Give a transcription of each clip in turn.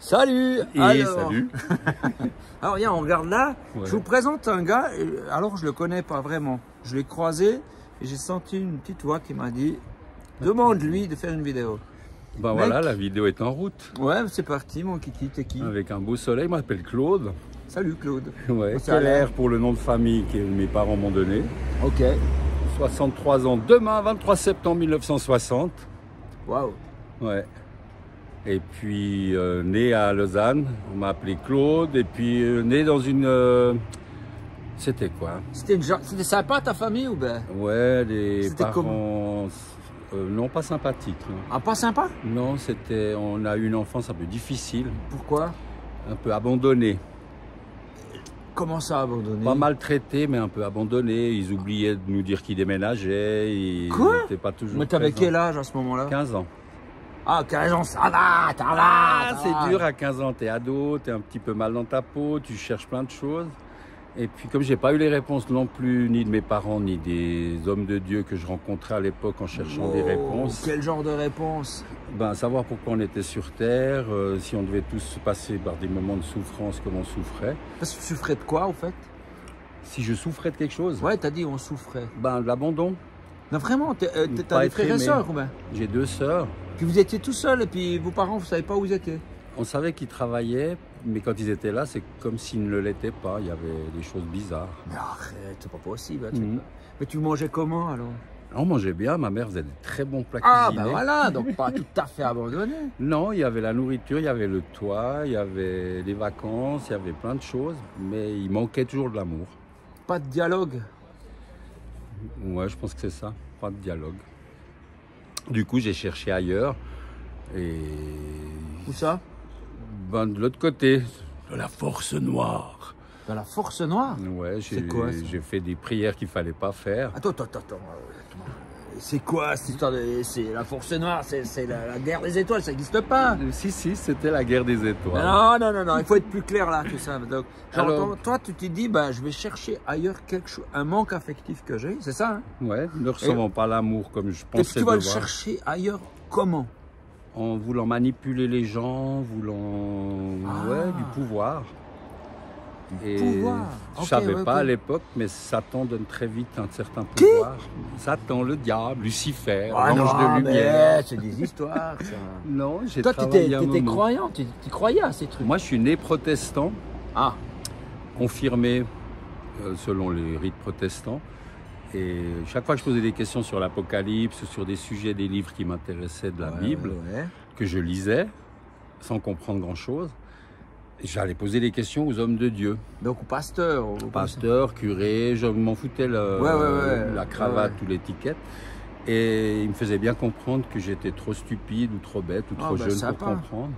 Salut. Salut. Alors, viens, on regarde là. Ouais. Je vous présente un gars. Alors, je le connais pas vraiment. Je l'ai croisé et j'ai senti une petite voix qui m'a dit demande-lui de faire une vidéo. Ben Mec. voilà, la vidéo est en route. Ouais, c'est parti, mon kiki. T'es qui? Avec un beau soleil, je m'appelle Claude. Salut, Claude. Ouais, Ça a l'air. Keller pour le nom de famille que mes parents m'ont donné. Ok. 63 ans demain, 23 septembre 1960. Waouh. Ouais. Et puis né à Lausanne, on m'a appelé Claude. Et puis né dans une... c'était quoi? C'était sympa ta famille ou ben? Ouais, les C'était parents... non, pas sympathiques. Non, Ah, pas sympa? non, on a eu une enfance un peu difficile, Pourquoi? un peu abandonnée. Comment ça abandonné? Pas maltraités, mais un peu abandonnés. Ils oubliaient de nous dire qu'ils déménageaient. Ils Quoi? n'étaient pas toujours Mais t'avais présents. quel âge à ce moment-là? 15 ans. Ah, 15 ans, ça va, ça va. Ah, ça c'est va. dur à 15 ans. T'es ado, t'es un petit peu mal dans ta peau, tu cherches plein de choses. Et puis comme j'ai pas eu les réponses non plus, ni de mes parents, ni des hommes de Dieu que je rencontrais à l'époque en cherchant des Oh, réponses, Quel genre de réponse? ben, savoir pourquoi on était sur Terre, si on devait tous passer par des moments de souffrance comme on souffrait. Parce que tu souffrais de quoi, au fait? Si je souffrais de quelque chose, Ouais, t'as dit on souffrait. ben, de l'abandon. Non, vraiment, pas t'as des être frères et aimé. sœurs ou ben? J'ai 2 sœurs. Puis vous étiez tout seul et puis vos parents, vous savez pas où ils étaient? On savait qu'ils travaillaient, mais quand ils étaient là, c'est comme s'ils ne l'étaient pas. Il y avait des choses bizarres. Mais arrête, c'est pas possible. Mhm. Mais tu mangeais comment alors? On mangeait bien, ma mère faisait de très bons plats Ah, cuisinés. ben voilà, donc pas tout à fait abandonné. Non, il y avait la nourriture, il y avait le toit, il y avait les vacances, il y avait plein de choses, mais il manquait toujours de l'amour. Pas de dialogue. Ouais, je pense que c'est ça, pas de dialogue. Du coup, j'ai cherché ailleurs, et Où ça? ben, de l'autre côté, de la force noire. Dans la force noire. Ouais, C'est quoi, ça? j'ai fait des prières qu'il fallait pas faire. Attends. C'est quoi cette histoire de... C'est la force noire, c'est la guerre des étoiles, ça n'existe pas. Si, c'était la guerre des étoiles. Non, il faut être plus clair là, tout ça. Donc, genre, Alors- toi, tu t'es dit, ben, je vais chercher ailleurs quelque chose, un manque affectif que j'ai, c'est ça, hein? Ouais, ne recevant pas l'amour comme je Et puis pensais tu vas le devoir. chercher ailleurs, comment? En voulant manipuler les gens, voulant ouais, du pouvoir. Et pouvoir. je Ok, savais ouais, pas ok. à l'époque, mais Satan donne très vite un certain pouvoir. Satan, le diable, Lucifer, l'ange de lumière. c'est des histoires, ça. Non, j'ai Toi, travaillé un t'étais moment. croyant, tu croyais à ces trucs. Moi, je suis né protestant, Ah, confirmé selon les rites protestants. Et chaque fois que je posais des questions sur l'Apocalypse, sur des sujets, des livres qui m'intéressaient de la Bible, ouais. que je lisais sans comprendre grand-chose, j'allais poser des questions aux hommes de Dieu. Donc, au pasteur. Pasteur, curé, je m'en foutais la cravate ouais. ou l'étiquette. Et il me faisait bien comprendre que j'étais trop stupide ou trop bête ou trop jeune sympa. pour comprendre.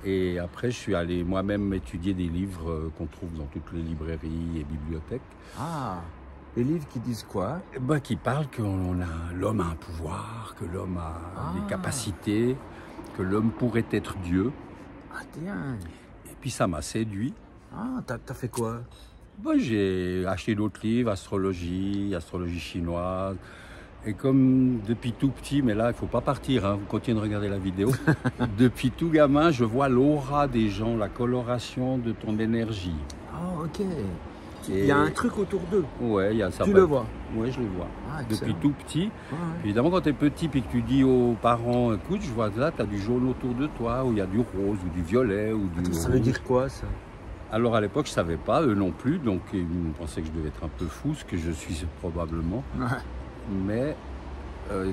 Et après, je suis allé moi-même étudier des livres qu'on trouve dans toutes les librairies et bibliothèques. Ah, les livres qui disent quoi? Qui parlent que l'homme a un pouvoir, que l'homme a des capacités, que l'homme pourrait être Dieu. Ah, tiens. Et puis ça m'a séduit. Ah, t'as fait quoi? J'ai acheté d'autres livres, astrologie chinoise. Et comme depuis tout petit, mais là, il ne faut pas partir, hein, vous continuez de regarder la vidéo. Depuis tout gamin, je vois l'aura des gens, la coloration de ton énergie. Ah, ok. Et- Il y a un truc autour d'eux. Ouais, il y a ça. Tu le vois? Oui, je le vois. Ah, Depuis excellent. tout petit. Ouais. Évidemment, quand tu es petit et que tu dis aux parents, écoute, je vois là, tu as du jaune autour de toi, ou il y a du rose, ou du violet, ou du Attends, ça rouge. veut dire quoi, ça? Alors à l'époque, je ne savais pas, eux non plus, donc ils pensaient que je devais être un peu fou, ce que je suis probablement. Ouais. Mais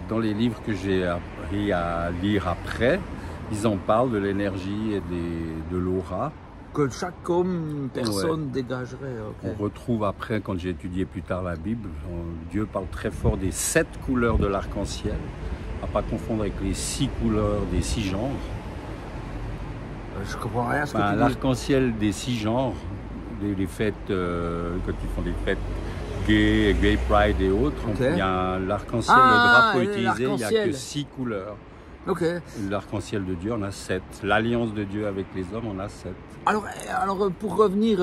dans les livres que j'ai appris à lire après, ils en parlent de l'énergie et de l'aura. Que chaque homme, personne dégagerait. Ok. On retrouve après, quand j'ai étudié plus tard la Bible, Dieu parle très fort des 7 couleurs de l'arc-en-ciel, à ne pas confondre avec les 6 couleurs des 6 genres. Je comprends rien à ce que tu dis. L'arc-en-ciel des 6 genres, les fêtes, quand ils font des fêtes gay pride et autres, Ok. il y a l'arc-en-ciel, Ah, le drapeau utilisé, il n'y a que l'arc-en-ciel. 6 couleurs. Ok. L'arc-en-ciel de Dieu en a 7. L'alliance de Dieu avec les hommes en a 7. Alors pour revenir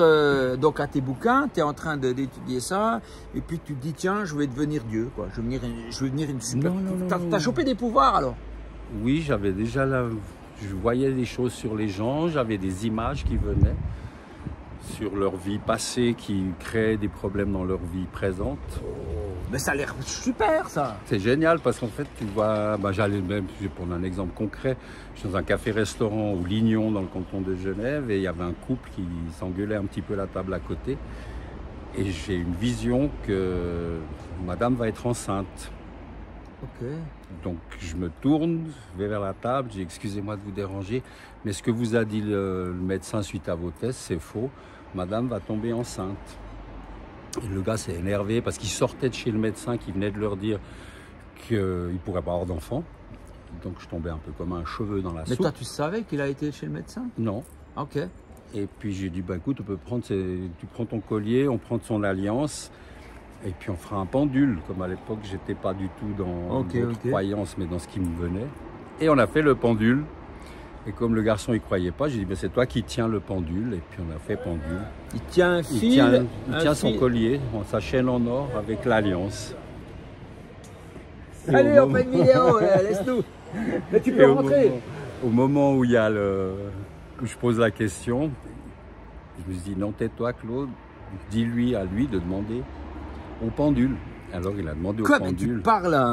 donc à tes bouquins, tu es en train d'étudier ça, et puis tu te dis, tiens, je vais devenir Dieu, quoi. Je vais devenir une super... Non. T'as chopé des pouvoirs, alors? Oui, j'avais déjà Je voyais des choses sur les gens, j'avais des images qui venaient sur leur vie passée qui créaient des problèmes dans leur vie présente. Mais ça a l'air super, ça. C'est génial parce qu'en fait, tu vois, j'allais même, je vais prendre un exemple concret, je suis dans un café-restaurant au Lignon dans le canton de Genève et il y avait un couple qui s'engueulait un petit peu la table à côté et j'ai une vision que madame va être enceinte. Ok. Donc je me tourne, je vais vers la table, j'ai excusez-moi de vous déranger, mais ce que vous a dit le médecin suite à vos tests, c'est faux. Madame va tomber enceinte. Et le gars s'est énervé parce qu'il sortait de chez le médecin qui venait de leur dire qu'il ne pourrait pas avoir d'enfant. Donc je tombais un peu comme un cheveu dans la soupe. Mais toi, tu savais qu'il a été chez le médecin? Non. Ok. Et puis j'ai dit, bah, écoute, tu prends ton collier, on prend son alliance. Et puis on fera un pendule, comme à l'époque j'étais pas du tout dans d'autres croyances, mais dans ce qui me venait. Et on a fait le pendule. Et comme le garçon y croyait pas, j'ai dit, c'est toi qui tiens le pendule. Et puis on a fait pendule. Il tient un fil. Il tient son collier, sa chaîne en or avec l'alliance. Allez, on fait une vidéo, laisse-nous. Mais tu peux rentrer. Au moment où il y a où je pose la question, je me suis dit, non, tais-toi Claude, dis-lui à lui de demander au pendule. Alors il a demandé au pendule. Tu parles à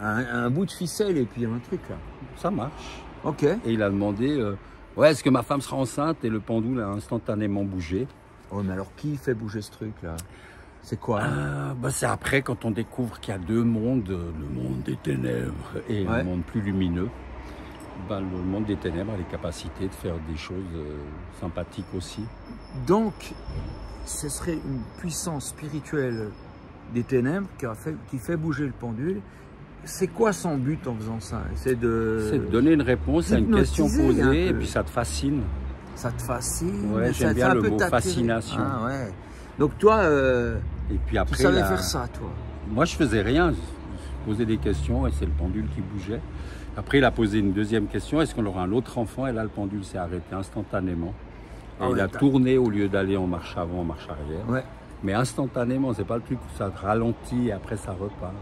un bout de ficelle et puis un truc là. Ça marche. Ok. Et il a demandé, ouais, est-ce que ma femme sera enceinte? Et le pendule a instantanément bougé. Oh, mais alors qui fait bouger ce truc là? C'est quoi? C'est après quand on découvre qu'il y a deux mondes, le monde des ténèbres et le monde plus lumineux. Le monde des ténèbres a les capacités de faire des choses sympathiques aussi. Donc, ce serait une puissance spirituelle des ténèbres qui fait bouger le pendule. C'est quoi son but en faisant ça? C'est de donner une réponse à une question posée et puis ça te fascine. Ça te fascine? Ouais, j'aime bien le mot fascination. Ah, ouais. Donc toi, et puis après, tu savais faire ça, toi? Moi, je faisais rien. Je posais des questions et c'est le pendule qui bougeait. Après, il a posé une deuxième question. Est-ce qu'on aura un autre enfant? Et là, le pendule s'est arrêté instantanément. Et il a tourné au lieu d'aller en marche avant, en marche arrière. Ouais. Mais instantanément, c'est pas le truc où ça ralentit et après ça repart.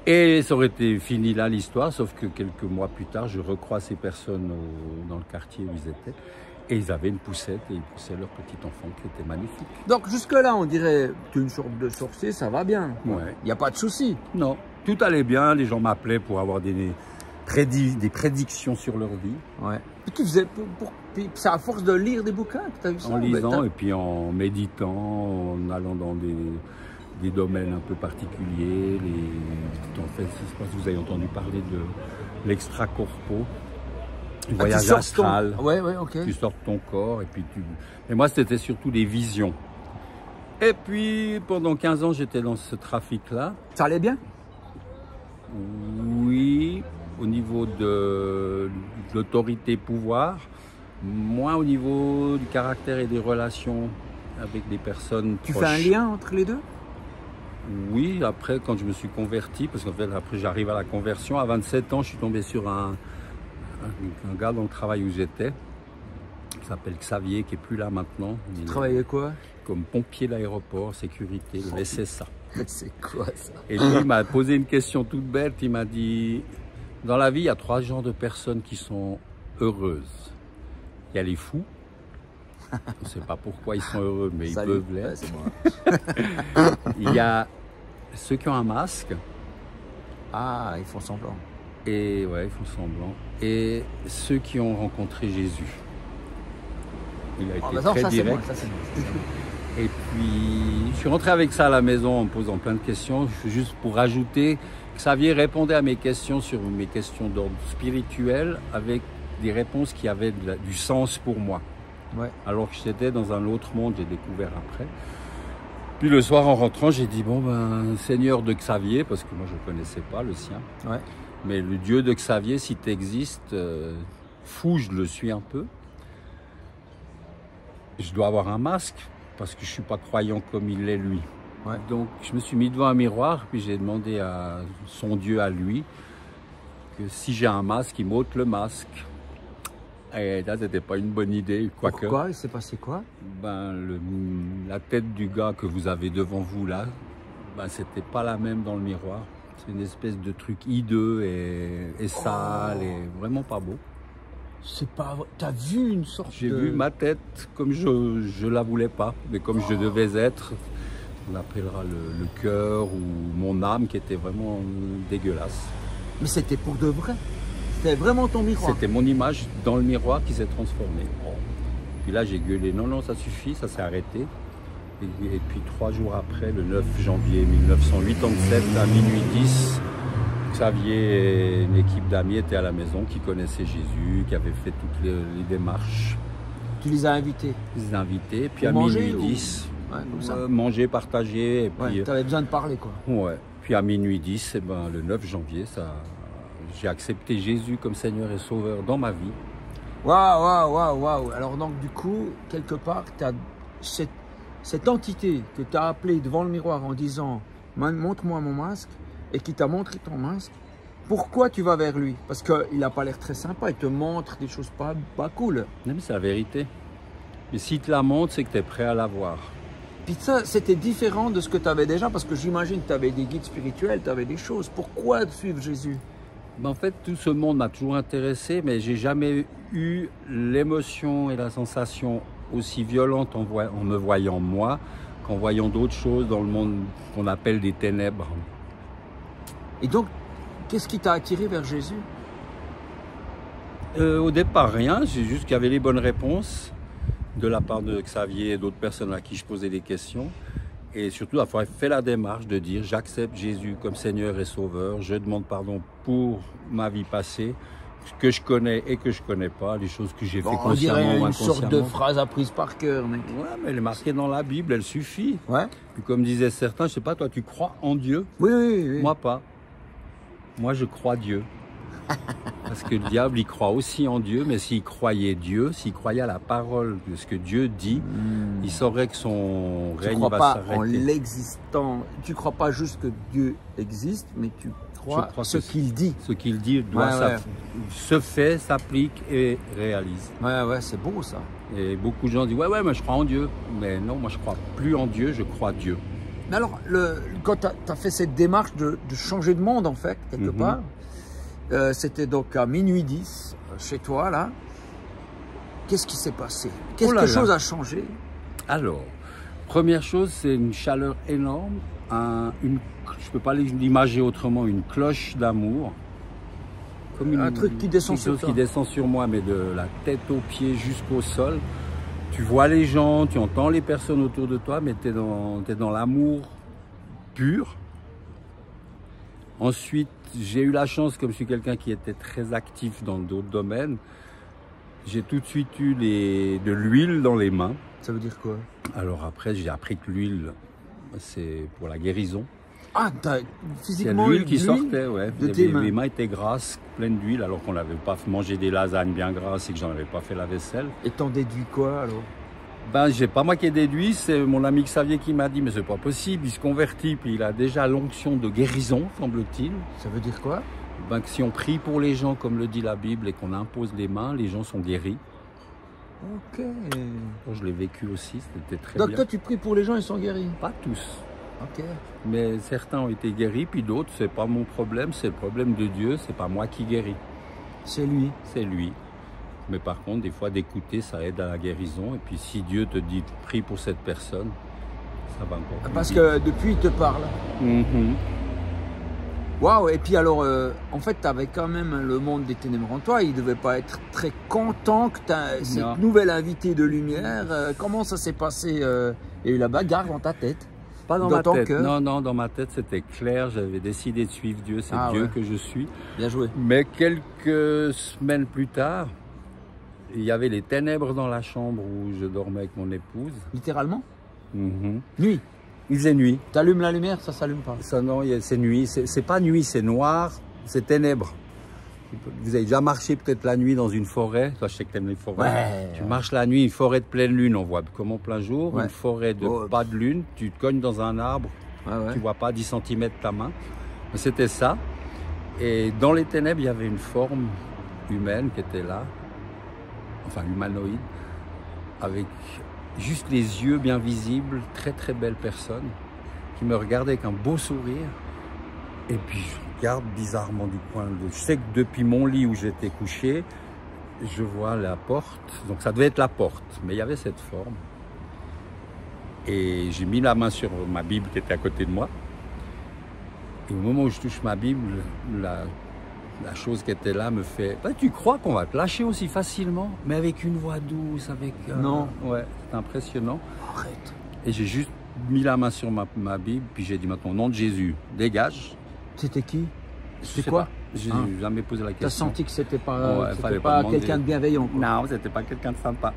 Et ça aurait été fini là l'histoire, sauf que quelques mois plus tard, je recroise ces personnes dans le quartier où ils étaient. Et ils avaient une poussette et ils poussaient leur petit enfant qui était magnifique. Donc jusque-là, on dirait que tu es une sorte de sorcier, ça va bien. Ouais. Il n'y a pas de souci. Non, tout allait bien. Les gens m'appelaient pour avoir des prédictions sur leur vie. Ouais. Et tu faisais c'est à force de lire des bouquins que tu as eu ça? En lisant et puis en méditant, en allant dans des domaines un peu particuliers. En fait, je ne sais pas si vous avez entendu parler de l'extra-corpo. Le voyage astral. Ouais, ok. Tu sors de ton corps et puis tu... Mais moi, c'était surtout des visions. Et puis, pendant 15 ans, j'étais dans ce trafic-là. Ça allait bien? Oui, au niveau de l'autorité pouvoir, moins au niveau du caractère et des relations avec des personnes Tu proches. fais un lien entre les deux? Oui, après, quand je me suis converti, parce qu'en fait, après, j'arrive à la conversion, à 27 ans, je suis tombé sur un gars dans le travail où j'étais, qui s'appelle Xavier, qui n'est plus là maintenant. Tu travaillais quoi? Comme pompier d'aéroport, sécurité, le SSA. C'est quoi ça? Et lui, il m'a posé une question toute bête. Il m'a dit, dans la vie, il y a 3 genres de personnes qui sont heureuses. Il y a les fous. On ne sait pas pourquoi ils sont heureux, mais ils peuvent l'être. Il y a ceux qui ont un masque. Ah, ils font semblant. Et ouais, ils font semblant. Et ceux qui ont rencontré Jésus. Il a été très direct. Et puis, je suis rentré avec ça à la maison en me posant plein de questions. Juste pour rajouter, Xavier répondait à mes questions sur mes questions d'ordre spirituel avec des réponses qui avaient du sens pour moi. Ouais. Alors que j'étais dans un autre monde, j'ai découvert après. Puis le soir en rentrant, j'ai dit, bon ben, Seigneur de Xavier, parce que moi je ne connaissais pas le sien. Ouais. Mais le Dieu de Xavier, si tu existes, fou, je le suis un peu. Je dois avoir un masque, parce que je ne suis pas croyant comme il l'est lui. Ouais. Donc je me suis mis devant un miroir, puis j'ai demandé à son Dieu, à lui, que si j'ai un masque, il m'ôte le masque. Et là, c'était pas une bonne idée. Pourquoi? Il s'est passé quoi? Ben, la tête du gars que vous avez devant vous là, ben, c'était pas la même dans le miroir. C'est une espèce de truc hideux et sale et vraiment pas beau. C'est pas vrai. T'as vu une sorte J'ai de... vu ma tête comme je la voulais pas, mais comme je devais être. On appellera le cœur ou mon âme qui était vraiment dégueulasse. Mais c'était pour de vrai. C'était vraiment ton miroir. C'était mon image dans le miroir qui s'est transformée. Puis là, j'ai gueulé, non, non, ça suffit, ça s'est arrêté. Et puis 3 jours après, le 9 janvier 1987, à minuit 10, Xavier et une équipe d'amis étaient à la maison qui connaissaient Jésus, qui avaient fait toutes les démarches. Tu les as invités? Je les ai invités, puis pour à manger, minuit ou... 10, ouais, comme ça. Manger, partager. Et puis, ouais, tu avais besoin de parler, quoi. Ouais. Puis à minuit 10, eh ben, le 9 janvier, j'ai accepté Jésus comme Seigneur et Sauveur dans ma vie. Waouh, waouh, waouh, waouh. Alors donc du coup, quelque part, tu as cette entité que tu as appelée devant le miroir en disant « montre-moi mon masque » et qui t'a montré ton masque. Pourquoi tu vas vers lui? Parce qu'il n'a pas l'air très sympa, il te montre des choses pas cool. Non, mais c'est la vérité. Et s'il te la montre, c'est que tu es prêt à la voir. Puis ça, c'était différent de ce que tu avais déjà, parce que j'imagine que tu avais des guides spirituels, tu avais des choses. Pourquoi suivre Jésus? Ben, en fait, tout ce monde m'a toujours intéressé, mais j'ai jamais eu l'émotion et la sensation aussi violente en me voyant moi, qu'en voyant d'autres choses dans le monde qu'on appelle des ténèbres. Et donc, qu'est-ce qui t'a attiré vers Jésus? Au départ, rien. C'est juste qu'il y avait les bonnes réponses de la part de Xavier et d'autres personnes à qui je posais des questions. Et surtout d'avoir fait la démarche de dire j'accepte Jésus comme Seigneur et Sauveur, je demande pardon pour ma vie passée, ce que je connais et que je connais pas, les choses que j'ai fait consciemment ou inconsciemment. On dirait une sorte de phrase apprise par cœur, mec. Ouais, mais elle est marquée dans la Bible, elle suffit. Ouais. Puis comme disaient certains, je sais pas, toi tu crois en Dieu? Oui, oui, oui. Moi pas. Moi je crois Dieu. Parce que le diable, il croit aussi en Dieu, mais s'il croyait Dieu, s'il croyait à la parole de ce que Dieu dit, il saurait que son règne va s'arrêter. Tu crois pas en l'existant, tu crois pas juste que Dieu existe, mais tu crois ce qu'il dit. Ce qu'il dit se fait, s'applique et réalise. Ouais, ouais, c'est beau ça. Et beaucoup de gens disent, ouais, mais je crois en Dieu. Mais non, moi je crois plus en Dieu, je crois Dieu. Mais alors, quand tu as fait cette démarche de changer de monde, en fait, quelque part, c'était donc à minuit 10, chez toi, là. Qu'est-ce qui s'est passé? Quelque chose a changé? Alors, première chose, c'est une chaleur énorme. Je ne peux pas l'imager autrement, une cloche d'amour. Un truc qui descend sur toi. Qui descend sur moi, mais de la tête aux pieds jusqu'au sol. Tu vois les gens, tu entends les personnes autour de toi, mais tu es dans l'amour pur. Ensuite, j'ai eu la chance, comme je suis quelqu'un qui était très actif dans d'autres domaines, j'ai tout de suite eu de l'huile dans les mains. Ça veut dire quoi? Alors après, j'ai appris que l'huile, c'est pour la guérison. Ah, t'as physiquement l'huile qui sortait, ouais. Mes mains étaient grasses, pleines d'huile, alors qu'on n'avait pas mangé des lasagnes bien grasses et que j'en avais pas fait la vaisselle. Et t'en déduis quoi alors? Ben, j'ai pas moi qui ai déduit, c'est mon ami Xavier qui m'a dit, mais c'est pas possible, il se convertit, puis il a déjà l'onction de guérison, semble-t-il. Ça veut dire quoi? Ben, que si on prie pour les gens, comme le dit la Bible, et qu'on impose les mains, les gens sont guéris. Ok. Je l'ai vécu aussi, c'était très bien. Donc toi, tu pries pour les gens, ils sont guéris? Pas tous. Ok. Mais certains ont été guéris, puis d'autres, c'est pas mon problème, c'est le problème de Dieu, c'est pas moi qui guéris. C'est lui. C'est lui. Mais par contre, des fois, d'écouter, ça aide à la guérison. Et puis, si Dieu te dit, prie pour cette personne, ça va encore plus Parce vite. que depuis, il te parle. Waouh. Et puis alors, en fait, tu avais quand même le monde des ténèbres en toi. Il ne devait pas être très content que tu aies cette nouvelle invitée de lumière. Comment ça s'est passé? Il y a eu la bagarre dans ta tête? Pas dans ma tête. Non, non, dans ma tête, c'était clair. J'avais décidé de suivre Dieu. C'est Dieu que je suis. Bien joué. Mais quelques semaines plus tard, il y avait les ténèbres dans la chambre où je dormais avec mon épouse. Littéralement? Nuit? Il faisait nuit. Tu allumes la lumière, ça s'allume pas? Ça non, c'est nuit. C'est pas nuit, c'est noir, c'est ténèbres. Vous avez déjà marché peut-être la nuit dans une forêt. Toi, je sais que tu aimes les forêts. Tu marches la nuit, une forêt de pleine lune, on voit comme en plein jour. Une forêt de pas de lune, tu te cognes dans un arbre, tu vois pas 10 cm de ta main. C'était ça. Et dans les ténèbres, il y avait une forme humaine qui était là. Enfin humanoïde, avec juste les yeux bien visibles, très très belle personne, qui me regardait avec un beau sourire. Et puis je regarde bizarrement du coin. Je sais que depuis mon lit où j'étais couché, je vois la porte. Donc ça devait être la porte, mais il y avait cette forme. Et j'ai mis la main sur ma Bible qui était à côté de moi. Et au moment où je touche ma Bible, la chose qui était là me fait bah, « Tu crois qu'on va te lâcher aussi facilement ?» Mais avec une voix douce, avec... Non. Ouais, c'est impressionnant. Arrête. Et j'ai juste mis la main sur ma Bible, puis j'ai dit maintenant, au nom de Jésus, dégage. C'était qui? Je C'était sais quoi? pas, j'ai jamais posé la T'as question. senti que c'était pas, Ouais, fallait pas demander. quelqu'un de bienveillant, quoi. Non, c'était pas quelqu'un de sympa.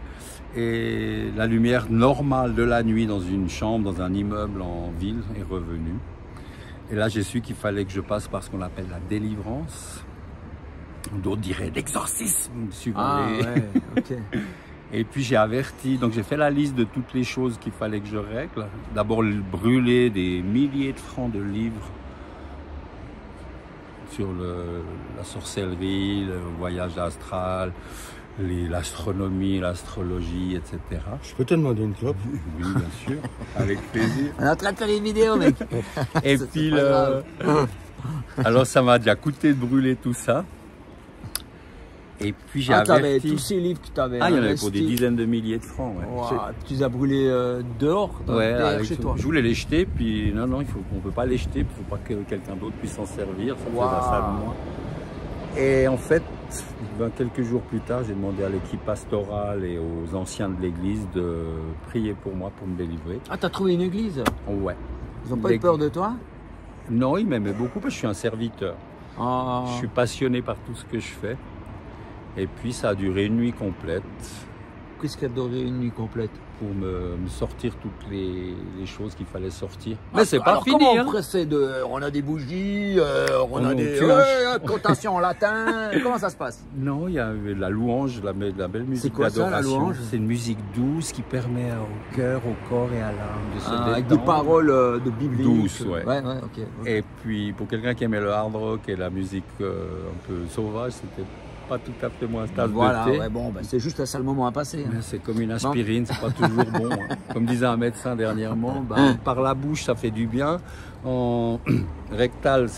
Et la lumière normale de la nuit dans une chambre, dans un immeuble en ville est revenue. Et là, j'ai su qu'il fallait que je passe par ce qu'on appelle la délivrance. D'autres diraient l'exorcisme, suivant Ah les... ouais, ok. Et puis j'ai averti, donc j'ai fait la liste de toutes les choses qu'il fallait que je règle. D'abord brûler des milliers de francs de livres sur la sorcellerie, le voyage astral, l'astronomie, l'astrologie, etc. Je peux te demander une clope? Oui, bien sûr, avec plaisir. On est en train de faire une vidéo, mec. Et C'est puis, pas grave. alors ça m'a déjà coûté de brûler tout ça. Et puis j'ai t'avais averti. tous ces livres que tu avais Ah, il y en avait pour des dizaines de milliers de francs. Ouais. Wow, tu les as brûlés dehors, derrière chez toi. Je voulais les jeter, puis non, on ne peut pas les jeter, il ne faut pas que quelqu'un d'autre puisse s'en servir, ça fait la salle de moi. Et en fait, quelques jours plus tard, j'ai demandé à l'équipe pastorale et aux anciens de l'église de prier pour moi, pour me délivrer. Ah, t'as trouvé une église? Ouais. Ils n'ont pas eu peur de toi? Non, ils m'aimaient beaucoup parce que je suis un serviteur. Ah. Je suis passionné par tout ce que je fais. Et puis ça a duré une nuit complète. Qu'est-ce qui a duré une nuit complète? Pour me sortir toutes les choses qu'il fallait sortir. Mais c'est pas alors fini. Comment hein. on procède? On a des bougies, on a des cotations en latin. Comment ça se passe? Non, il y a la louange, la belle musique C'est quoi ça, la d'adoration. louange? C'est une musique douce qui permet au cœur, au corps et à l'âme de se détendre. Avec des paroles de bibliques. Douces, ouais. Ouais, ok. Et puis pour quelqu'un qui aimait le hard rock et la musique un peu sauvage, c'était pas tout à fait moins tasse Voilà, de thé. ouais, bon, bah, c'est juste un sale moment à passer. Hein. C'est comme une aspirine, c'est pas toujours bon. Hein. Comme disait un médecin dernièrement, par la bouche ça fait du bien, en rectal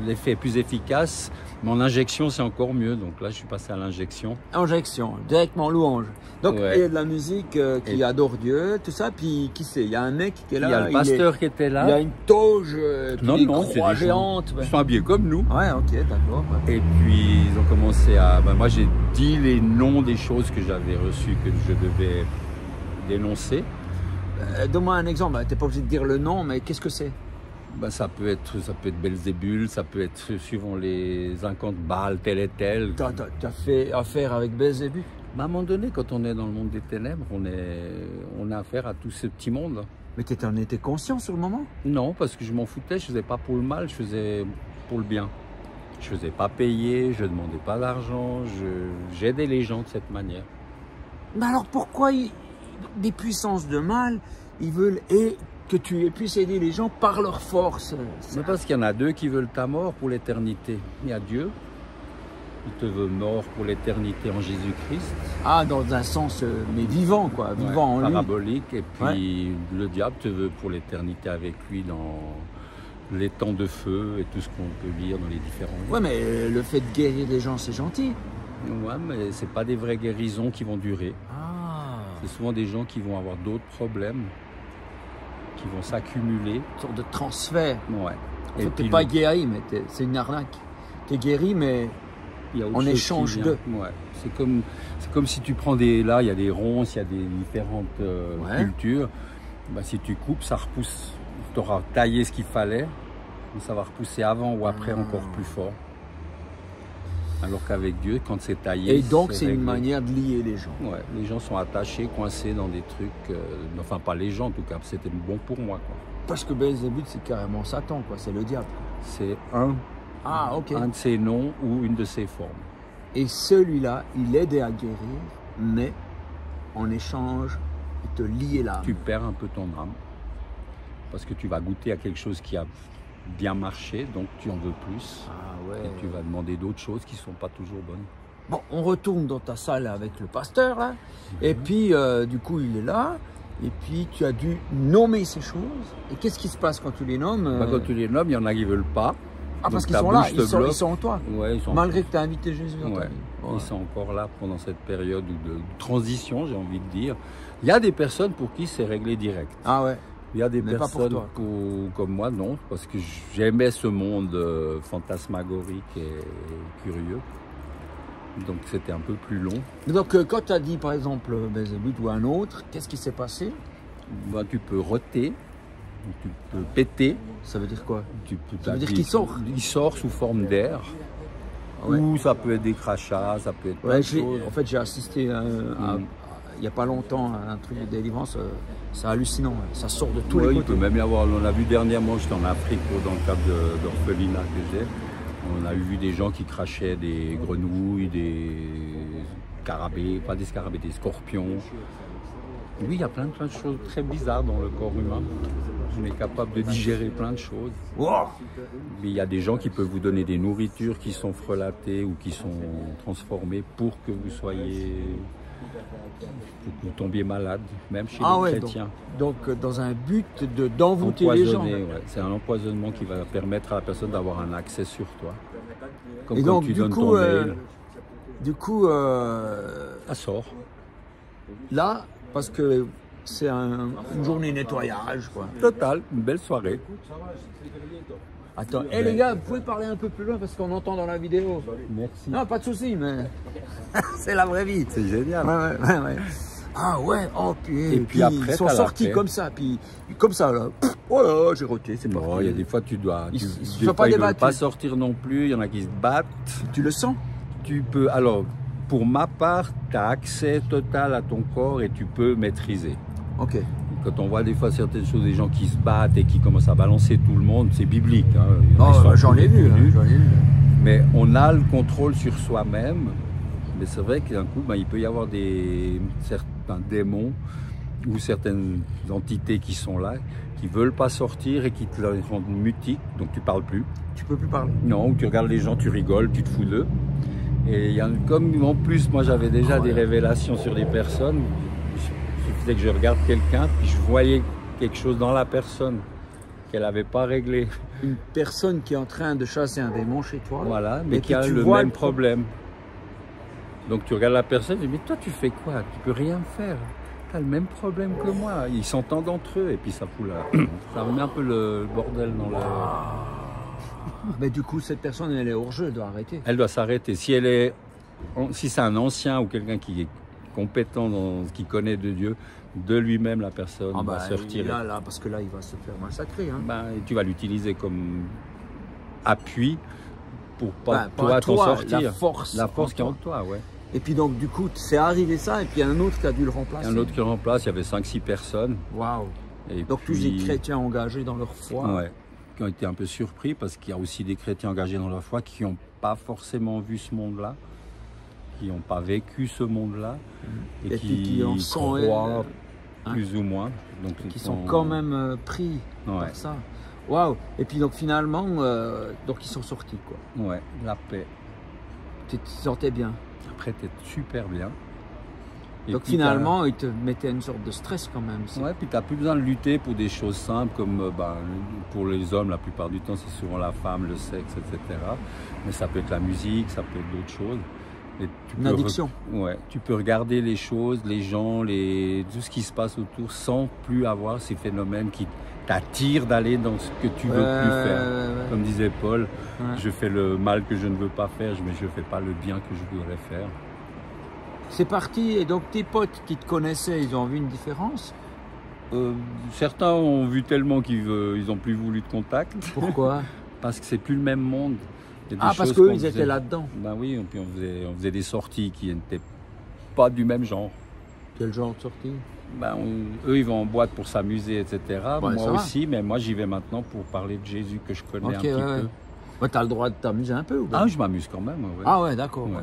l'effet est plus efficace, mais en injection c'est encore mieux. Donc là je suis passé à l'injection. Injection, directement louange. Donc Ouais. il y a de la musique qui adore Dieu, tout ça, puis qui c'est? Il y a un mec qui est là. Il y a le pasteur qui était là. Il a une toge, puis Non, des non, c'est croix des gens. géantes. Ils sont habillés comme nous. Ouais, ok, d'accord. Ouais. Et puis ils ont commencé à... moi j'ai dit les noms des choses que j'avais reçues, que je devais dénoncer. Donne-moi un exemple, t'es pas obligé de dire le nom, mais qu'est-ce que c'est? Ça peut être Belzébul, ça peut être suivant les incantes Baal, tel et tel. T'as fait affaire avec Belzébuth? À un moment donné, quand on est dans le monde des ténèbres, on a affaire à tout ce petit monde. Mais t'en étais conscient sur le moment? Non, parce que je m'en foutais, je faisais pas pour le mal, je faisais pour le bien. Je faisais pas payer, je demandais pas d'argent, j'aidais les gens de cette manière. Mais alors pourquoi des puissances de mal, ils veulent que tu puisses aider les gens par leur force? Mais parce qu'il y en a deux qui veulent ta mort pour l'éternité. Il y a Dieu, il te veut mort pour l'éternité en Jésus-Christ. Ah, dans un sens, mais vivant, quoi, vivant en lui. Parabolique. Et puis le diable te veut pour l'éternité avec lui dans les temps de feu et tout ce qu'on peut lire dans les différents livres. Ouais, mais le fait de guérir les gens, c'est gentil. Ouais, mais c'est pas des vraies guérisons qui vont durer. Ah. C'est souvent des gens qui vont avoir d'autres problèmes, qui vont s'accumuler. Une sorte de transfert. Ouais. En fait, t'es pas guéri, mais c'est une arnaque. T'es guéri, mais il y a autre en chose échange qui vient. de. Ouais. C'est comme si tu prends là, il y a des ronces, il y a des différentes cultures. Si tu coupes, ça repousse. Tu auras taillé ce qu'il fallait, mais ça va repousser avant ou après encore plus fort. Alors qu'avec Dieu, quand c'est taillé... Et donc, c'est réglé. une manière de lier les gens. Ouais, les gens sont attachés, coincés dans des trucs... enfin, pas les gens, en tout cas. C'était bon pour moi, quoi. Parce que Belzébuth, c'est carrément Satan, quoi. C'est le diable. C'est un de ses noms ou une de ses formes. Et celui-là, il aidait à guérir, mais en échange, il te liait l'âme. Tu perds un peu ton âme. Parce que tu vas goûter à quelque chose qui a bien marché, donc tu en veux plus. Ah ouais. Et tu vas demander d'autres choses qui ne sont pas toujours bonnes. Bon, on retourne dans ta salle avec le pasteur, là. Et puis, du coup, il est là. Et puis, tu as dû nommer ces choses. Et qu'est-ce qui se passe quand tu les nommes Quand tu les nommes, il y en a qui ne veulent pas. Ah, parce Donc, qu'ils ta sont là, bouche te bloque. ils sont en toi. Ouais, ils sont Malgré que tu as invité Jésus dans ta Ouais. vie. Ils sont encore là pendant cette période de transition, j'ai envie de dire. Il y a des personnes pour qui c'est réglé direct. Ah ouais. Il y a des Mais pas pour personnes toi. comme moi, non, parce que j'aimais ce monde fantasmagorique et curieux. Donc c'était un peu plus long. Donc quand tu as dit par exemple Belzébuth ou un autre, qu'est-ce qui s'est passé? Ben, tu peux roter, tu peux péter. Ça veut dire quoi? Ça veut dire qu'il sort? Il sort sous forme d'air. Ah ouais. Ou ça peut être des crachats, ça peut être plein Ouais, de choses. en fait, j'ai assisté il n'y a pas longtemps à un truc de délivrance. C'est hallucinant. Ouais. Ça sort de tous les Ouais, il côtés. peut même y avoir, on a vu dernièrement, j'étais en Afrique dans le cadre d'orphelinat que j'ai. On a vu des gens qui crachaient des grenouilles, des scarabées, pas des scarabées, des scorpions. Oui, il y a plein de choses très bizarres dans le corps humain. On est capable de digérer plein de choses. Wow. Mais il y a des gens qui peuvent vous donner des nourritures qui sont frelatées ou qui sont transformées pour que vous soyez, pour que vous tombiez malade, même chez les chrétiens. Donc dans un but d'envoûter les gens. Ouais. C'est un empoisonnement qui va permettre à la personne d'avoir un accès sur toi. Comme Et quand donc tu du donnes coup, ton mail, ça sort. Là, parce que c'est une journée nettoyage, quoi. Total, une belle soirée. Attends, les gars, vous pouvez parler un peu plus loin parce qu'on entend dans la vidéo. Merci. Non, pas de souci, mais c'est la vraie vie. C'est génial. Ouais. Ah ouais, oh puis, Et puis après, ils sont sortis comme ça, puis comme ça là. Voilà, j'ai roté, c'est pas Bon, il y a des fois tu dois. Ils des sont fois, pas ils veulent débattus. pas sortir non plus. Il y en a qui se battent. Tu le sens? Tu peux. Alors, pour ma part, tu as accès total à ton corps et tu peux maîtriser. Ok. Quand on voit des fois certaines choses, des gens qui se battent et qui commencent à balancer tout le monde, c'est biblique. Hein. Il y en a qui sont J'en ai vu. Mais on a le contrôle sur soi-même. Mais c'est vrai qu'un coup, il peut y avoir certains démons ou certaines entités qui sont là, qui veulent pas sortir et qui te rendent mutique, donc tu parles plus. Tu peux plus parler. Non, ou tu regardes les gens, tu rigoles, tu te fous d'eux. Et il y a, comme en plus, moi j'avais déjà des révélations sur des personnes, il suffisait que je regarde quelqu'un, puis je voyais quelque chose dans la personne qu'elle n'avait pas réglé. Une personne qui est en train de chasser un démon chez toi. Voilà, mais qui a le même problème. Donc tu regardes la personne et tu dis, mais toi tu fais quoi? Tu peux rien faire. Tu as le même problème que moi. Ils s'entendent entre eux et puis ça fout ça remet un peu le bordel dans le... Mais du coup, cette personne, elle est hors jeu, elle doit arrêter. Elle doit s'arrêter. Si c'est un ancien ou quelqu'un qui est compétent, qui connaît de Dieu, de lui-même, la personne va se retirer. Là, parce que là, il va se faire massacrer. Hein. Et tu vas l'utiliser comme appui pour pas toi t'en sortir. La force qui est en toi, ouais. Et puis donc, du coup, c'est arrivé ça, et puis il y a un autre qui a dû le remplacer. Un autre qui le remplace, il y avait 5-6 personnes. Waouh. Donc puis, tous les chrétiens engagés dans leur foi. Ouais, qui ont été un peu surpris parce qu'il y a aussi des chrétiens engagés dans leur foi qui n'ont pas forcément vu ce monde-là, qui n'ont pas vécu ce monde-là, et qui en croient plus ou moins. Donc, qui sont quand même pris par ça. Waouh. Et puis donc finalement, donc ils sont sortis quoi. Ouais, la paix. Tu te sentais bien. Après, tu es super bien. Et donc finalement, ils te mettaient une sorte de stress quand même. Ouais, puis tu n'as plus besoin de lutter pour des choses simples comme pour les hommes, la plupart du temps, c'est souvent la femme, le sexe, etc. Mais ça peut être la musique, ça peut être d'autres choses. Et une addiction. Ouais, tu peux regarder les choses, les gens, tout ce qui se passe autour sans plus avoir ces phénomènes qui t'attirent d'aller dans ce que tu veux plus faire. Comme disait Paul, je fais le mal que je ne veux pas faire, mais je ne fais pas le bien que je voudrais faire. C'est parti, et donc tes potes qui te connaissaient, ils ont vu une différence? Certains ont vu tellement qu'ils n'ont plus voulu de contact. Pourquoi? Parce que c'est plus le même monde. Parce qu'eux, ils étaient là-dedans. Ben oui, et puis on faisait des sorties qui n'étaient pas du même genre. Quel genre de sortie? Eux, ils vont en boîte pour s'amuser, etc. Moi aussi, mais moi, j'y vais maintenant pour parler de Jésus que je connais un petit peu. Ouais, tu as le droit de t'amuser un peu ou pas? Ah, je m'amuse quand même. Ouais. Ah ouais, d'accord. Ouais.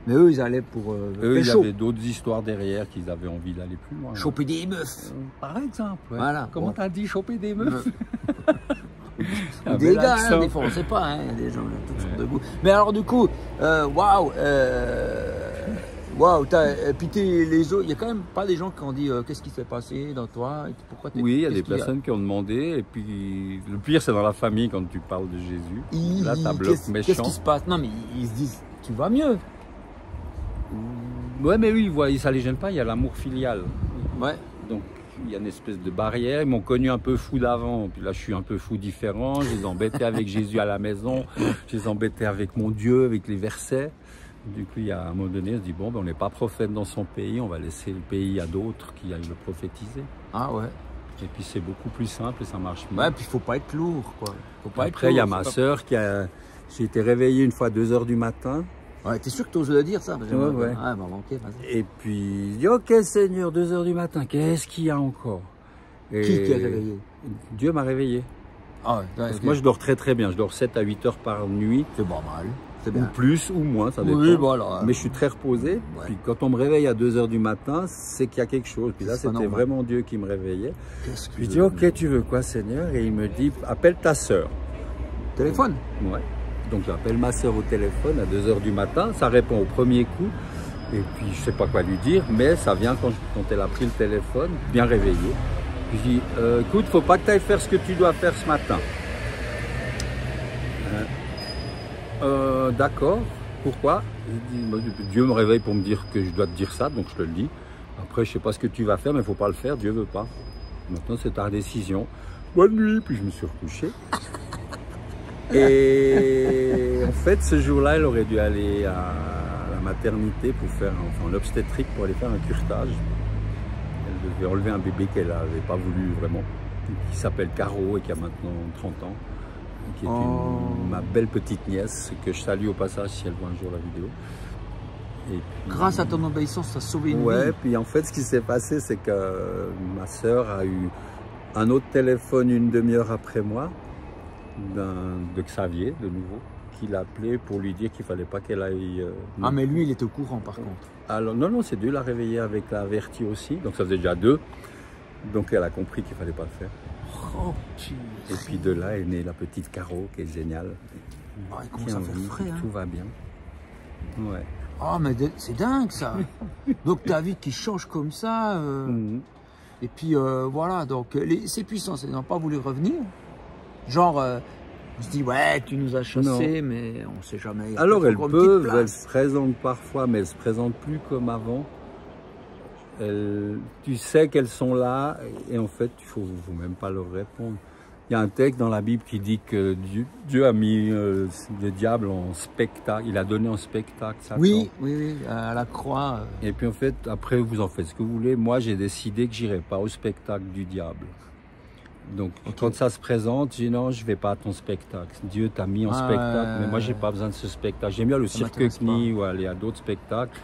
Mais eux, ils allaient pour eux, ils avaient d'autres histoires derrière qu'ils avaient envie d'aller plus loin. Choper des meufs. Par exemple. Ouais. Voilà. Comment t'as dit choper des meufs? Des gars, hein, des fois, on ne sait pas. Hein, des gens toutes sortes de goûts. Mais alors, du coup, waouh. Waouh, et puis les autres, il y a quand même pas des gens qui ont dit qu'est-ce qui s'est passé dans toi, pourquoi Oui, il y a des personnes qui ont demandé, et puis le pire c'est dans la famille quand tu parles de Jésus. Là, t'as bloc méchant. Qu'est-ce qui se passe? Non, mais ils se disent, tu vas mieux. Ouais, mais oui, ça les gêne pas, il y a l'amour filial. Ouais. Donc, il y a une espèce de barrière. Ils m'ont connu un peu fou d'avant, puis là, je suis un peu fou différent. Je les embêtais avec Jésus à la maison, je les embêtais avec mon Dieu, avec les versets. Du coup, il y a un moment donné, on se dit, bon, ben, on n'est pas prophète dans son pays, on va laisser le pays à d'autres qui aillent le prophétiser. Ah ouais. Et puis, c'est beaucoup plus simple et ça marche mieux. Ouais, puis il faut pas être lourd, quoi. Faut pas Après, il y a ma sœur qui a... J'ai été réveillé une fois à 2 h du matin. Ouais, t'es sûr que tu oses le dire, ça? Ouais. Ah, bah, ok, vas-y. Et puis, je dis, ok, Seigneur, 2 h du matin, qu'est-ce qu'il y a encore? Et qui t'a réveillé? Dieu m'a réveillé. Ah ouais, parce que moi, je dors très très bien. Je dors 7 à 8 heures par nuit. C'est pas mal. Ou plus ou moins, ça dépend. Oui, voilà. Mais je suis très reposé. Ouais. Puis quand on me réveille à 2 h du matin, c'est qu'il y a quelque chose. Puis là, c'était vraiment Dieu qui me réveillait. Puis je dis, ok, tu veux quoi, Seigneur? Et il me dit, appelle ta sœur. Téléphone? Ouais. Donc j'appelle ma sœur au téléphone à 2 h du matin. Ça répond au premier coup. Et puis je sais pas quoi lui dire, mais ça vient quand elle a pris le téléphone, bien réveillée. Puis je dis, écoute, faut pas que tu ailles faire ce que tu dois faire ce matin. D'accord, pourquoi? Dieu me réveille pour me dire que je dois te dire ça, donc je te le dis. Après, je sais pas ce que tu vas faire, mais il faut pas le faire, Dieu veut pas. Maintenant, c'est ta décision. Bonne nuit, puis je me suis recouché. Et en fait, ce jour-là, elle aurait dû aller à la maternité pour faire, enfin, l'obstétrique pour aller faire un curetage. Elle devait enlever un bébé qu'elle n'avait pas voulu vraiment, qui s'appelle Caro et qui a maintenant 30 ans. Qui est ma belle petite nièce, que je salue au passage si elle voit un jour la vidéo. Et puis, grâce à ton obéissance, tu as sauvé une vie. Ouais, puis en fait, ce qui s'est passé, c'est que ma sœur a eu un autre téléphone une demi-heure après moi, de Xavier, de nouveau, qui l'a appelé pour lui dire qu'il ne fallait pas qu'elle aille... Ah, mais lui, il était au courant, par contre. Alors, non, c'est Dieu l'a réveillé avec la avertie aussi, donc ça faisait déjà 2. Donc, elle a compris qu'il ne fallait pas le faire. Oh, et puis de là est née la petite Caro qui est géniale. Oh, il commence à faire frais, hein. Tout va bien. Ouais. Oh, mais c'est dingue ça. Donc ta vie qui change comme ça. Et puis voilà, donc ces puissances, elles n'ont pas voulu revenir. Genre, on se dit, ouais, tu nous as chassés, mais on ne sait jamais. Alors elles peuvent, elles se présentent parfois, mais elles ne se présentent plus comme avant. Tu sais qu'elles sont là et en fait, il ne faut même pas leur répondre. Il y a un texte dans la Bible qui dit que Dieu a mis le diable en spectacle, il a donné en spectacle Satan. Oui, à la croix. Et puis en fait, après vous en faites ce que vous voulez. Moi, j'ai décidé que j'irai pas au spectacle du diable. Donc quand ça se présente, je dis non, je ne vais pas à ton spectacle. Dieu t'a mis en spectacle, mais moi, j'ai pas besoin de ce spectacle. J'aime bien le cirque Knie ou aller à d'autres spectacles.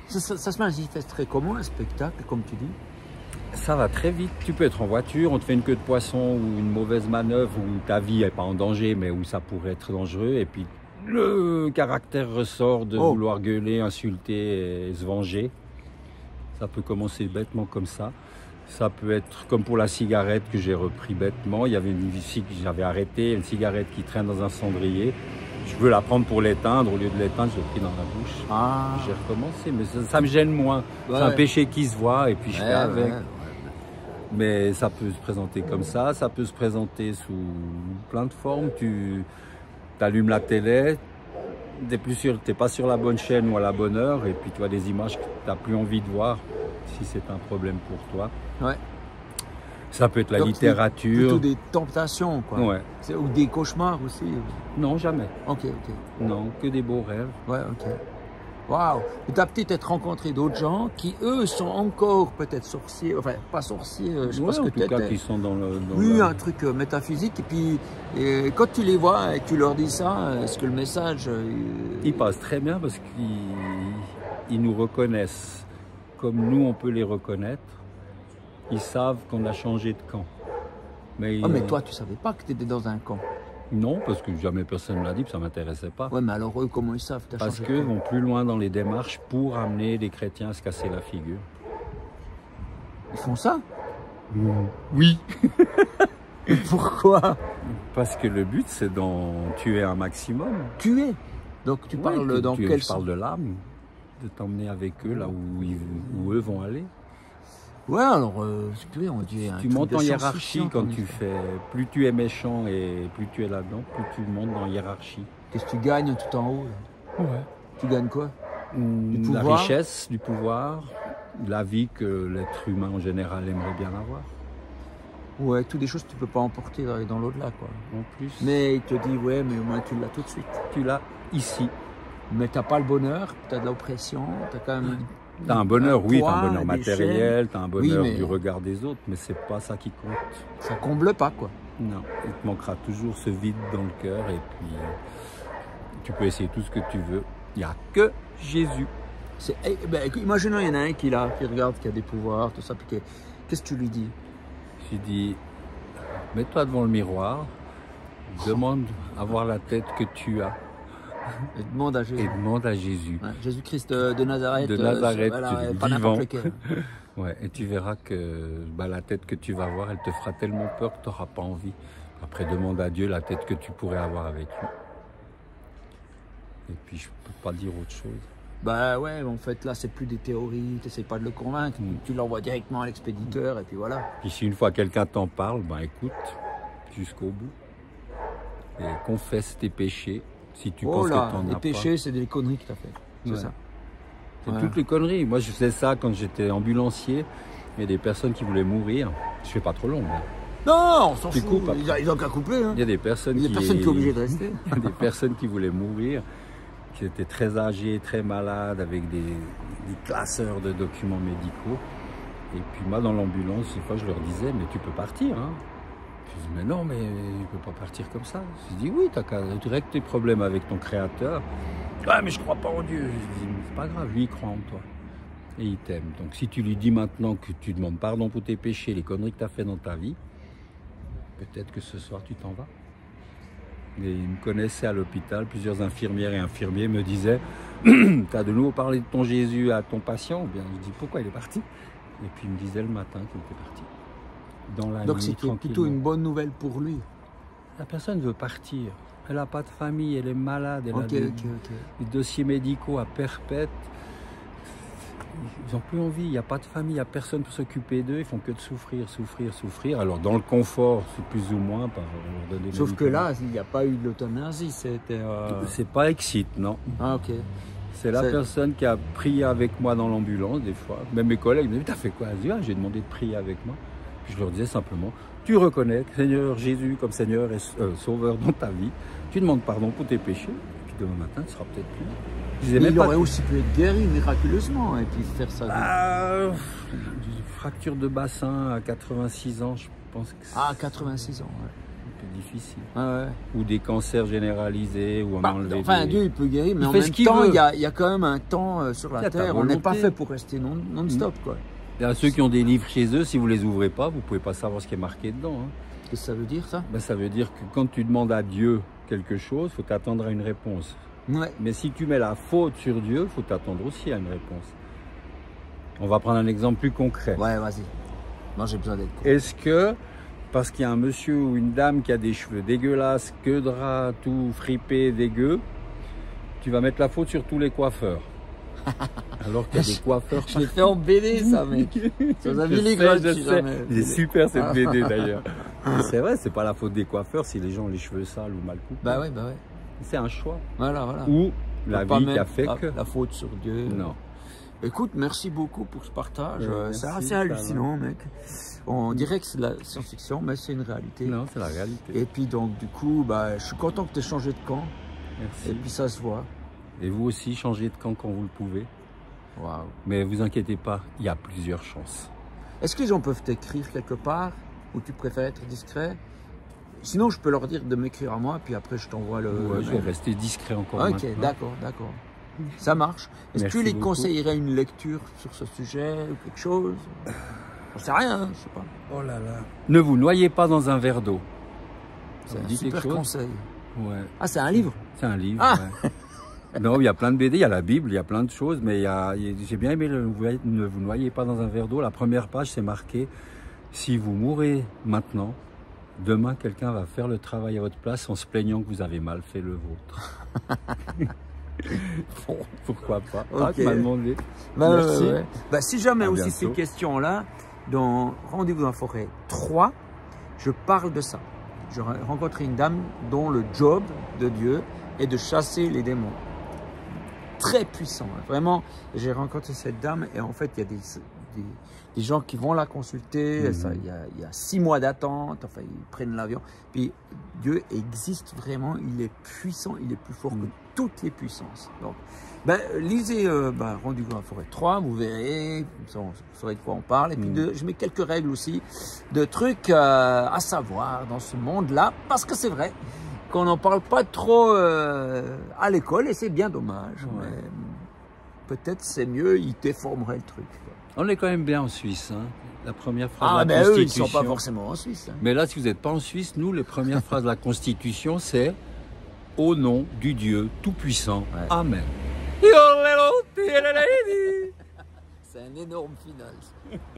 Ça se manifesterait comment un spectacle, comme tu dis? Ça va très vite. Tu peux être en voiture, on te fait une queue de poisson ou une mauvaise manœuvre où ta vie n'est pas en danger, mais où ça pourrait être dangereux. Et puis le caractère ressort de vouloir gueuler, insulter et se venger. Ça peut commencer bêtement comme ça. Ça peut être comme pour la cigarette que j'ai repris bêtement. Il y avait une ici que j'avais arrêtée, une cigarette qui traîne dans un cendrier. Je veux la prendre pour l'éteindre, au lieu de l'éteindre, je l'ai pris dans la bouche. J'ai recommencé, mais ça me gêne moins. C'est un péché qui se voit et puis je fais avec. Mais ça peut se présenter comme ça peut se présenter sous plein de formes. Tu allumes la télé, t'es pas sur la bonne chaîne ou à la bonne heure, et puis tu vois des images que tu n'as plus envie de voir, si c'est un problème pour toi. Ouais. Ça peut être la littérature. Plutôt des tentations, quoi. Ouais. Ou des cauchemars aussi. Non, jamais. Ok. Non, que des beaux rêves. Ouais, ok. Waouh! Tu as peut-être rencontré d'autres gens qui, eux, sont encore peut-être sorciers, enfin, pas sorciers, je pense que peut-être. En tout cas, qui sont dans le... un truc métaphysique, et puis quand tu les vois et que tu leur dis ça, est-ce que le message... Ils passent très bien parce qu'ils nous reconnaissent comme nous, on peut les reconnaître. Ils savent qu'on a changé de camp. Mais toi, tu savais pas que tu étais dans un camp? Non, parce que jamais personne ne l'a dit, puis ça ne m'intéressait pas. Ouais, mais alors eux, comment ils savent? Parce qu'ils vont plus loin dans les démarches pour amener les chrétiens à se casser la figure. Ils font ça? Oui. Pourquoi? Parce que le but, c'est d'en tuer un maximum. Tuer? Donc tu parles dans quel sens? Je parle de l'âme. de t'emmener avec eux là où eux vont aller. Ouais, alors, oui, on dit un Tu truc montes de en hiérarchie science-fiction, quand comme tu il fais, plus tu es méchant et plus tu es là-dedans, plus tu montes dans la hiérarchie. Qu'est-ce que tu gagnes tout en haut là? Ouais. Tu gagnes quoi? La pouvoir. richesse, du pouvoir, la vie que l'être humain en général aimerait bien avoir. Ouais, toutes des choses que tu peux pas emporter dans l'au-delà, quoi. En plus, Mais il te dit, ouais, mais au moins tu l'as tout de suite. tu l'as ici. Mais t'as pas le bonheur, t'as de l'oppression, t'as quand même... Tu as un bonheur, oui, tu as poids, un bonheur des matériel, tu as un bonheur mais- du regard des autres, mais c'est pas ça qui compte. Ça comble pas, quoi. Non, il te manquera toujours ce vide dans le cœur et puis tu peux essayer tout ce que tu veux. Il n'y a que Jésus. Imaginons, il y en a un qui regarde, qui a des pouvoirs, tout ça, puis qu'est-ce que tu lui dis? J'ai dit, mets-toi devant le miroir, demande à voir la tête que tu as Et demande à Jésus. et demande à Jésus. Ouais, Jésus-Christ de Nazareth. De Nazareth, pas vivant. n'importe lequel. Ouais, et tu verras que la tête que tu vas voir, elle te fera tellement peur que tu n'auras pas envie. Après, demande à Dieu la tête que tu pourrais avoir avec lui. Et puis, je peux pas dire autre chose. Bah ouais, en fait, là, c'est plus des théories, tu n'essaies pas de le convaincre, tu l'envoies directement à l'expéditeur, et puis voilà. Puis si une fois quelqu'un t'en parle, ben écoute jusqu'au bout. Et confesse tes péchés si tu penses que tu n'en as les pas. péchés, c'est des conneries que tu as fait. C'est Ouais. ça. C'est Ouais. toutes les conneries. Moi, je faisais ça quand j'étais ambulancier. Il y a des personnes qui voulaient mourir. Je fais pas trop long. Mais Non, on s'en Tu fout. coupes après. Ils ont qu'à couper. Hein. il y a des personnes Il y a personne qui est obligé de rester. Il y a des personnes qui voulaient mourir, qui étaient très âgées, très malades, avec des classeurs de documents médicaux. Et puis moi, dans l'ambulance, des fois, je leur disais, mais tu peux partir. Hein. Je dis, mais non, mais je peux pas partir comme ça. Je dis, oui, tu règles tes problèmes avec ton créateur. Ouais, mais je crois pas en Dieu. Je dis, c'est pas grave, lui, il croit en toi. Et il t'aime. Donc si tu lui dis maintenant que tu demandes pardon pour tes péchés, les conneries que tu as fait dans ta vie, peut-être que ce soir, tu t'en vas. Et ils me connaissaient à l'hôpital, plusieurs infirmières et infirmiers me disaient « Tu as de nouveau parlé de ton Jésus à ton patient ?» Ou bien je dis « Pourquoi il est parti ?» Et puis il me disait le matin qu'il était parti. Dans la Donc nuit, c'était plutôt tranquillement. une bonne nouvelle pour lui. La personne veut partir. Elle n'a pas de famille, elle est malade, elle a Ok. des dossiers médicaux à perpète. Ils n'ont plus envie, il n'y a pas de famille, il n'y a personne pour s'occuper d'eux, ils font que de souffrir, souffrir, souffrir. Alors dans le confort, c'est plus ou moins par leur donner des Sauf que médicaments. là, il n'y a pas eu de l'euthanasie, c'était... C'est pas excite, non. Ah ok. C'est la personne qui a prié avec moi dans l'ambulance, des fois. Même mes collègues me disent, t'as fait quoi? Je dis, ah, j'ai demandé de prier avec moi. Puis je leur disais simplement, tu reconnais Seigneur Jésus comme Seigneur et Sauveur dans ta vie. Tu demandes pardon pour tes péchés. Et puis demain matin, tu seras peut-être plus là. Je disais Mais même il pas aurait aussi pu être guéri miraculeusement et puis faire ça. fracture de bassin à 86 ans, je pense que c'est 86 ans, ouais. un peu difficile. Ouais. Ou des cancers généralisés, ou Enfin, Dieu, il peut guérir, mais Il en fait même ce qu'il temps, veut. il y a quand même un temps sur Il y la a ta Terre. On n'est pas volonté. fait pour rester non-stop, quoi. Il y a ceux qui ont des livres chez eux, si vous les ouvrez pas, vous pouvez pas savoir ce qui est marqué dedans. Hein. Qu'est-ce que ça veut dire, ça? Ben, ça veut dire que quand tu demandes à Dieu quelque chose, il faut t'attendre à une réponse. Ouais. Mais si tu mets la faute sur Dieu, il faut t'attendre aussi à une réponse. On va prendre un exemple plus concret. Ouais, vas-y. Moi, j'ai besoin d'être con. Est-ce que, parce qu'il y a un monsieur ou une dame qui a des cheveux dégueulasses, que drap, tout fripé, dégueu, tu vas mettre la faute sur tous les coiffeurs? Alors qu'il y a des coiffeurs... Je l'ai fait en BD, ça, mec. Ça vous a mis Je les sais, grottes, je si sais. jamais. C'est super cette BD d'ailleurs. Mais c'est vrai, c'est pas la faute des coiffeurs si les gens ont les cheveux sales ou mal coupés. Bah ouais. C'est un choix. Voilà. Ou la Faut pas vie qui a mettre fait la, que... la faute sur Dieu. Non. Écoute, merci beaucoup pour ce partage. Merci, C'est assez ça hallucinant, mec. On dirait que c'est de la science-fiction, mais c'est une réalité. Non, c'est la réalité. Et puis donc, du coup, bah, je suis content que tu aies changé de camp. Merci. Et puis ça se voit. Et vous aussi, changez de camp quand vous le pouvez. Waouh. Mais vous inquiétez pas, il y a plusieurs chances. Est-ce que les gens peuvent t'écrire quelque part ou tu préfères être discret? Sinon, je peux leur dire de m'écrire à moi, puis après, je t'envoie le. Ouais, je vais mail. rester discret encore Ok, maintenant. d'accord. Ça marche. Est-ce que tu Merci les beaucoup. conseillerais une lecture sur ce sujet ou quelque chose? J'en sais rien, je sais pas. Oh là là. Ne vous noyez pas dans un verre d'eau. Ça C'est vous un dit quelque super chose? conseil. Ouais. Ah, c'est un livre? C'est un livre. Ah. Ouais. Non, il y a plein de BD, il y a la Bible, il y a plein de choses, mais j'ai bien aimé ne vous noyez pas dans un verre d'eau. La première page, c'est marqué si vous mourrez maintenant, demain quelqu'un va faire le travail à votre place en se plaignant que vous avez mal fait le vôtre. Bon, pourquoi pas. Ok. Ah, tu m'as demandé. Bah, Merci. Bah, si jamais À aussi bientôt. ces questions-là, dans Rendez-vous dans la forêt 3, je parle de ça. Je rencontré une dame dont le job de Dieu est de chasser les démons. Très puissant, hein. Vraiment. J'ai rencontré cette dame et en fait, il y a des gens qui vont la consulter. Ça, il y a 6 mois d'attente. Enfin, ils prennent l'avion. Puis Dieu existe vraiment. Il est puissant. Il est plus fort que toutes les puissances. Donc, ben, lisez Rendez-vous dans la forêt 3. Vous verrez. Vous saurez de quoi on parle. Et puis, je mets quelques règles aussi de trucs à savoir dans ce monde-là. Parce que c'est vrai qu'on n'en parle pas trop à l'école. Et c'est bien dommage. Ouais. Mais peut-être c'est mieux. Ils déformeraient le truc. On est quand même bien en Suisse. Hein. La première phrase Ah, de la ben eux, ils ne Constitution. sont pas forcément en Suisse. Hein. Mais là, si vous n'êtes pas en Suisse, nous, les premières phrases de la Constitution, c'est « Au nom du Dieu Tout-Puissant. Ouais. Amen. » C'est un énorme final.